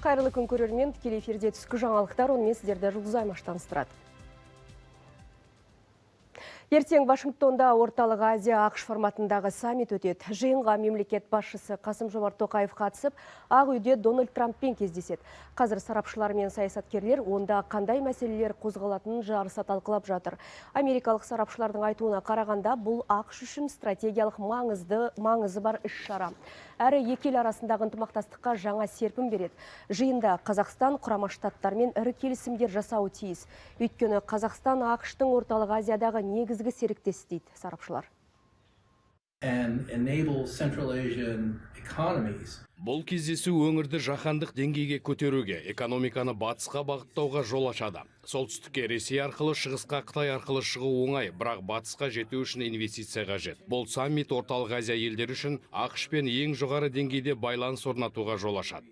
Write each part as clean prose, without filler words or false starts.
Қайырлы күн көрермен, тікелей эфирде түскі жаңалықтар, онымен сіздерді Жұлдыз Аймаш таныстырады. Ертең Вашингтонда орталық Азия ақш форматындағы саммит өтеді. Жиынға мемлекет басшысы Қасым-Жомарт Тоқаев қатысып, Ақ үйде Дональд Трамппен кездеседі. Қазір сарапшылар мен саясаткерлер онда қандай мәселелер қозғалатынын жарыса талқылап жатыр. Америкалық сарапшылардың айтуына қарағанда, бұл ақш үшін стратегиялық маңызы бар іс-шара. Әрі екі ел арасындағы ынтымақтастыққа жаңа серпін береді. Жиында Қазақстан Құрама Штаттармен ірі келісімдер жасауы тиіс. Өйткені Қазақстан ақштың орталық Азиядағы негізгі серіктесі дейді сарапшылар. Бұл кездесу өңірді жаһандық деңгейге көтеруге, экономиканы батысқа бағыттауға жол ашады. Солтүстікке Ресей арқылы, шығысқа Қытай арқылы шығу оңай, бірақ батысқа жету үшін инвестиция қажет. Бұл саммит орталық Азия елдері үшін ақш пен ең жоғары деңгейде байланыс орнатуға жол ашады.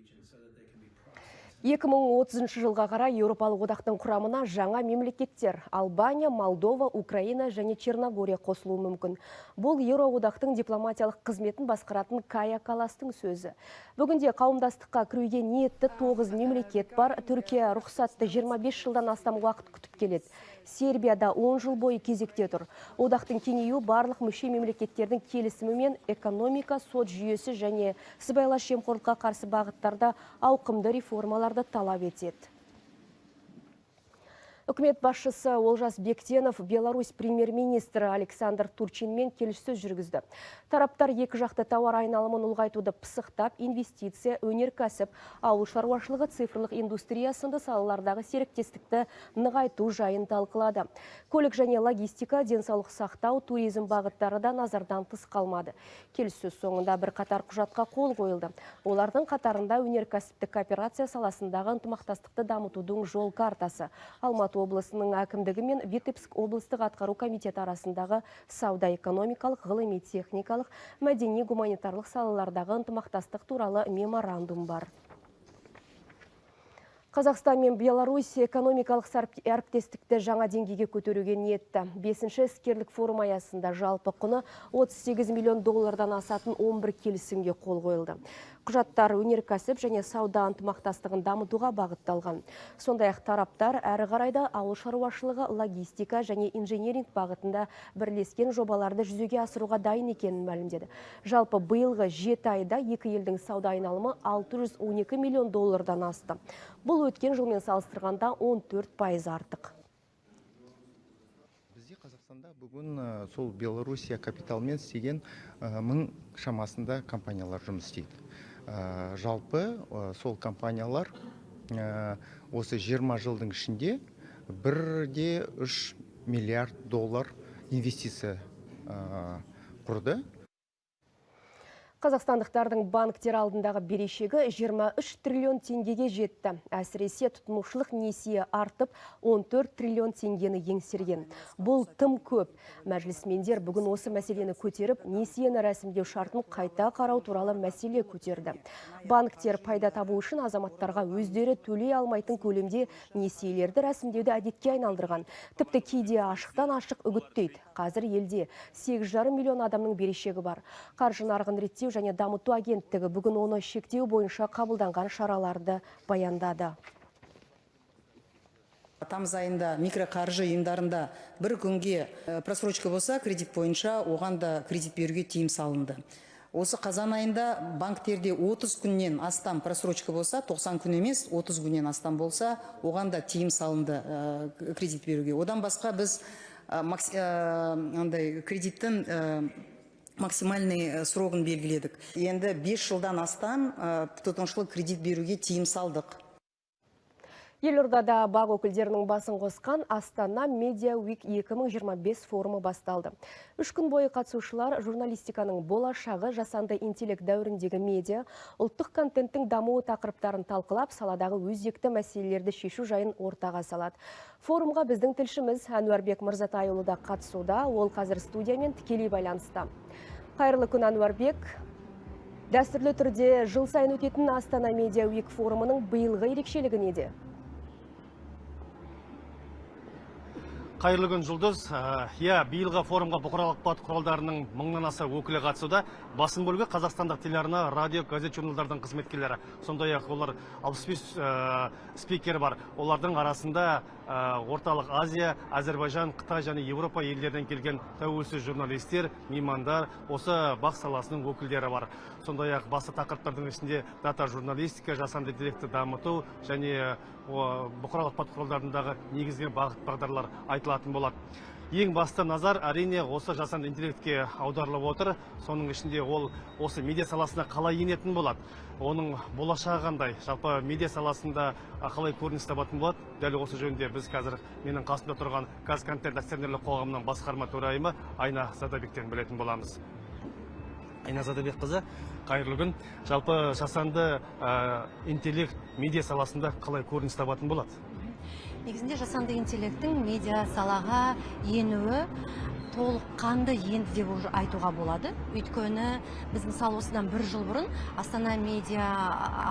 2030 жылға қарай Еуропалық одақтың құрамына жаңа мемлекеттер Албания, Молдова, Украина және Черногория қосылуы мүмкін. Бұл Еуроодақтың дипломатиялық қызметін басқаратын Кая Каластың сөзі. Бүгінде қауымдастыққа кіруге ниетті 9 мемлекет бар. Түркия рұқсатты 25 жылдан астам уақыт күтіп келеді. Сербияда 10 жыл бойы кезекте тұр. Одақтың кеңеюі барлық мүше мемлекеттердің келісімімен экономика, сот жүйесі және сыбайлас жемқорлыққа қарсы бағыттарда ауқымды реформаларды талап етеді. Үкімет басшысы Олжас Бектенов Беларусь премьер-министрі Александр Турчинмен келіссөз жүргізді. Тараптар екі жақты тауар айналымын ұлғайтуды пысықтап, инвестиция, өнеркәсіп, ауыл шаруашылығы, цифрлық индустрия сынды салалардағы серіктестікті нығайту жайын талқылады. Көлік және логистика, денсаулық сақтау, туризм бағыттары да назардан тыс қалмады. Келіссөз соңында бір қатар құжатқа қол қойылды. Олардың қатарында өнеркәсіптік кооперация саласындағы ынтымақтастықты дамытудың жол картасы, Алматы облысының әкімдігі мен Витебск облыстық атқару комитеті арасындағы сауда-экономикалық, ғылыми-техникалық, мәдени-гуманитарлық салалардағы ынтымақтастық туралы меморандум бар. Қазақстан мен Беларусь экономикалық әріптестікті жаңа деңгейге көтеруге ниетті. 5-ші іскерлік форум аясында жалпы құны 38 миллион доллардан асатын 11 келісімге қол қойылды. Құжаттар өнеркәсіп және сауда ынтымақтастығын дамытуға бағытталған. Сондай-ақ тараптар әрі қарайда ауыл шаруашылығы, логистика және инженеринг бағытында бірлескен жобаларды жүзеге асыруға дайын екенін мәлімдеді. Жалпы биылғы 7 айда екі елдің сауда айналымы 612 миллион доллардан асты. Бұл өткен жылмен салыстырғанда 14% артық. Бізде Қазақстанда бүгін сол Белоруссия капиталмен істеген 1000 шамасында компаниялар жұмыс істейді. Жалпы сол компаниялар осы 20 жылдың ішінде 1,3 миллиард доллар инвестиция құрды. Қазақстандықтардың банктер алдындағы берешегі 23 триллион теңгеге жетті. Әсіресе тұтынушылық несие артып 14 триллион теңгені еңсерген. Бұл тым көп. Мәжілісмендер бүгін осы мәселені көтеріп, несиені рәсімдеу шартын қайта қарау туралы мәселе көтерді. Банктер пайда табу үшін азаматтарға өздері төлей алмайтын көлемде несиелерді рәсімдеуді әдетке айналдырған. Тіпті кейде ашықтан ашық үгіттейді. Қазір елде 8,5 миллион адамның берешегі бар. Қаржы нарығын реттеу және дамыту агенттігі бүгін оны шектеу бойынша қабылданған шараларды баяндады. Тамыз айында микроқаржы ұйымдарында бір күнге просрочка болса, кредит бойынша оған да кредит беруге тыйым салынды. Осы қазан айында банктерде 30 күннен астам просрочка болса, 90 күн емес, 30 күннен астам болса, оған да тыйым салынды кредит беруге. Одан басқа біз кредиттің максимальный срогын белгіледік. Енді 5 жылдан астам тұтынушылық кредит беруге тыйым салдық. Елордада бақ өкілдерінің басын қосқан Астана Media Week 2025 форумы басталды. 3 күн бойы қатысушылар журналистиканың болашағы, жасанды интеллект дәуіріндегі медиа, ұлттық контенттің дамуы тақырыптарын талқылап, саладағы өзекті мәселелерді шешу жайын ортаға салады. Форумға біздің тілшіміз Әнуарбек Мырзатайұлы да қатысуда, ол қазір студиямен тікелей байланыста. Қайырлы күн, Әнуарбек. Дәстүрлі түрде жыл сайын өтетін Астана Media Week форумының биылғы ерекшелігі неде? Қайырлы күн, Жұлдыз. Биылғы форумға бұқаралық ақпарат құралдарының мыңнан аса өкілі қатысуда. Басым бөлігі қазақстандық телеарна, радио, газет, журналдардың қызметкерлері. Сондай-ақ олар 65 спикер бар. Олардың арасында Орталық Азия, Әзербайжан, Қытай және Еуропа елдерден келген тәуелсіз журналистер, меймандар, осы бақ саласының өкілдері бар. Сондай-ақ басты тақырыптардың ішінде дата журналистика, жасанды интеллектті дамыту және бұқаралық ақпарат құралдарындағы негізгі бағыт бағдарлар айтылатын болады. Ең басты назар әрине осы жасанды интеллектке аударылып отыр. Соның ішінде ол осы медиа саласына қалай енетін болады. Оның болашағы қандай, жалпы медиа саласында қалай көрініс табатын болады. Дәл осы жөнінде біз қазір менің қасымда тұрған Қазконтент акционерлік қоғамының басқарма төрайымы Айна Задабектен білетін боламыз. Айна Задабек қызы, қайырлы күн. Жалпы жасанды интеллект медиа саласында қалай көрініс табатын болады? Негізінде жасанды интеллекттің медиа салаға енуі толыққанды енді деп айтуға болады. Өйткені біз мысалы осыдан бір жыл бұрын Астана медиа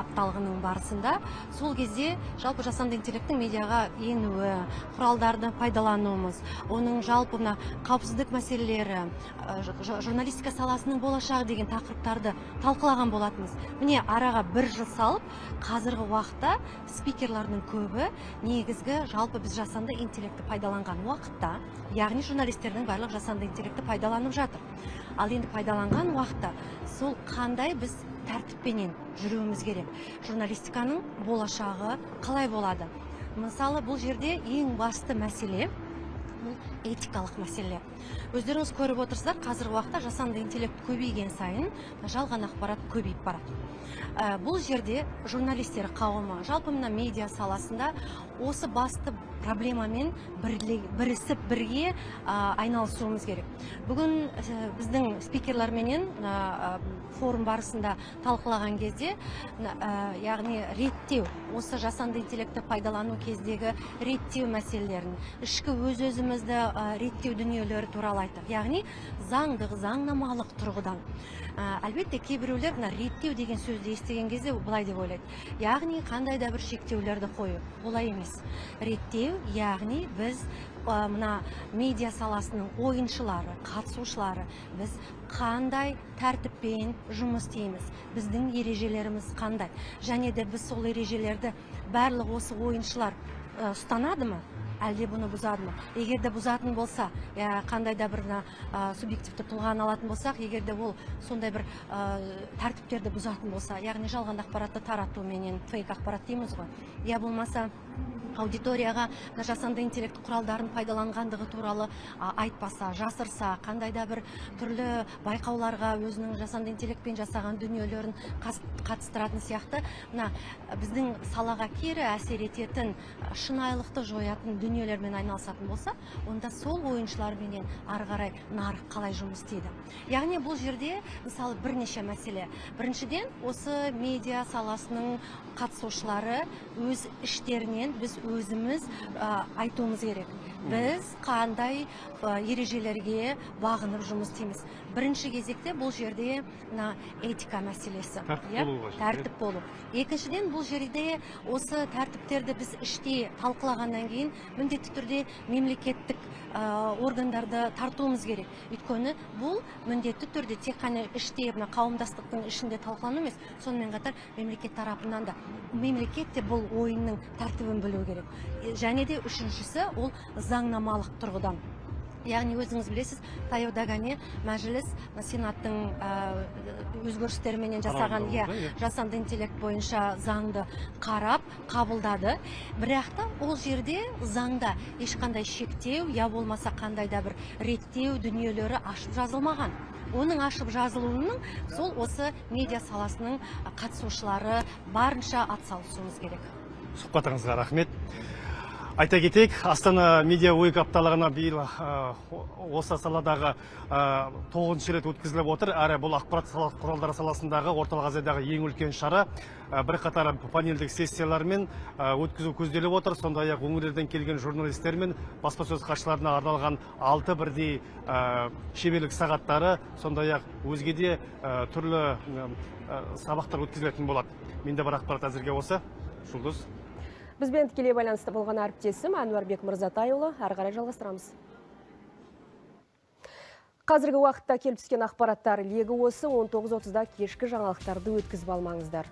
апталығының барысында сол кезде жалпы жасанды интеллекттің медиаға енуі, құралдарды пайдалануымыз, оның жалпы қауіпсіздік мәселелері, журналистика саласының болашағы деген тақырыптарды талқылаған болатынбыз. Міне араға бір жыл салып, қазіргі уақытта спикерлердің көбі негізгі жалпы біз жасанды интеллектті пайдаланған уақытта, яғни журналистердің барлық жасанды интеллектті пайдаланып жатыр. Ал енді пайдаланған уақытта сол қандай біз тәртіппенен жүруіміз керек. Журналистиканың болашағы қалай болады? Мысалы, бұл жерде ең басты мәселе этикалық мәселе. Өздеріңіз көріп отырсыздар, қазіргі уақытта жасанды интеллект көбейген сайын жалған ақпарат көбейіп барады. Бұл жерде журналистер қауымы, жалпы медиа саласында осы басты проблемамен бірісіп бірге айналысуымыз керек. Бүгін біздің спикерлерменен форум барысында талқылаған кезде, яғни реттеу, осы жасанды интеллектті пайдалану кездегі реттеу мәселелерін, ішкі өз-өзімізді реттеу дүниелері туралы айттық. Яғни заңдық, заңнамалық тұрғыдан. Әлбетте, кейбіреулер реттеу деген сөзді естіген кезде былай деп ойлайды. Яғни қандай да бір шектеулерді қою. Олай емес. Реттеу, яғни біз мына медиа саласының ойыншылары, қатысушылары, біз қандай тәртіппен жұмыс істейміз, біздің ережелеріміз қандай, және де біз сол ережелерді барлық осы ойыншылар ұстанады ма? Әлде бұны бұзады ма? Егер де бұзатын болса, қандай да бір субъективті тұлғаны алатын болсақ, егер де ол сондай бір тәртіптерді бұзатын болса, яғни жалған ақпаратты тарату менен фейк ақпарат дейміз ғой. Я болмаса аудиторияға жасанды интеллект құралдарын пайдаланғандығы туралы айтпаса, жасырса, қандай да бір түрлі байқауларға өзінің жасанды интеллектпен жасаған дүниелерін қатыстыратын сияқты, біздің салаға кері әсер ететін, шынайылықты жоятын дүниелермен айналысатын болса, онда сол ойыншыларменен ары қарай нарық қалай жұмыс істейді. Яғни бұл жерде мысалы бірнеше мәселе. Біріншіден, осы медиа саласының қатысушылары өз іштерінен біз өзіміз айтуымыз керек. Біз қандай ережелерге бағынып жұмыс істейміз. Бірінші кезекте бұл жерде этика мәселесі. Тәртіп болу. Екіншіден, бұл жерде осы тәртіптерді біз іште талқылағаннан кейін міндетті түрде мемлекеттік органдарды тартуымыз керек. Өйткені бұл міндетті түрде тек қана іште қауымдастықтың ішінде талқылану емес, сонымен қатар мемлекет тарапынан да. Мемлекет те бұл ойынның тәртібін білу керек. Және де үшіншісі ол заңнамалық тұрғыдан. Яғни өзіңіз білесіз, таяуда ғана мәжіліс сенаттың өзгерістеріменен жасаған жасанды интеллект бойынша заңды қарап, қабылдады. Бірақ та ол жерде заңда ешқандай шектеу, я болмаса қандай да бір реттеу дүниелері ашып жазылмаған. Оның ашып жазылуының сол осы медиа саласының қатысушылары барынша атсалысуымыз керек. Сұхбатыңызға рахмет. Айта кетейік, Астана медиа уик апталығына биыл осы саладағы 9-шы рет өткізіліп отыр. Әрі бұл ақпарат құралдары саласындағы Орталық Азиядағы ең үлкен шара. Бірқатар панельдік сессиялармен өткізу көзделіп отыр. Сондай-ақ өңірлерден келген журналистер мен баспасөз хатшыларына арналған 6 бірдей шеберлік сағаттары, сондай-ақ өзге де түрлі сабақтар өткізілетін болады. Менде бар ақпарат әзірге осы. Жұлдыз. Бізбен тікелей байланысты болған әріптесім Әнуарбек Мырзатайұлы. Әрі қарай жалғастырамыз. Қазіргі уақытта келіп түскен ақпараттар легі осы 19:30-да кешкі жаңалықтарды өткізіп алмаңыздар.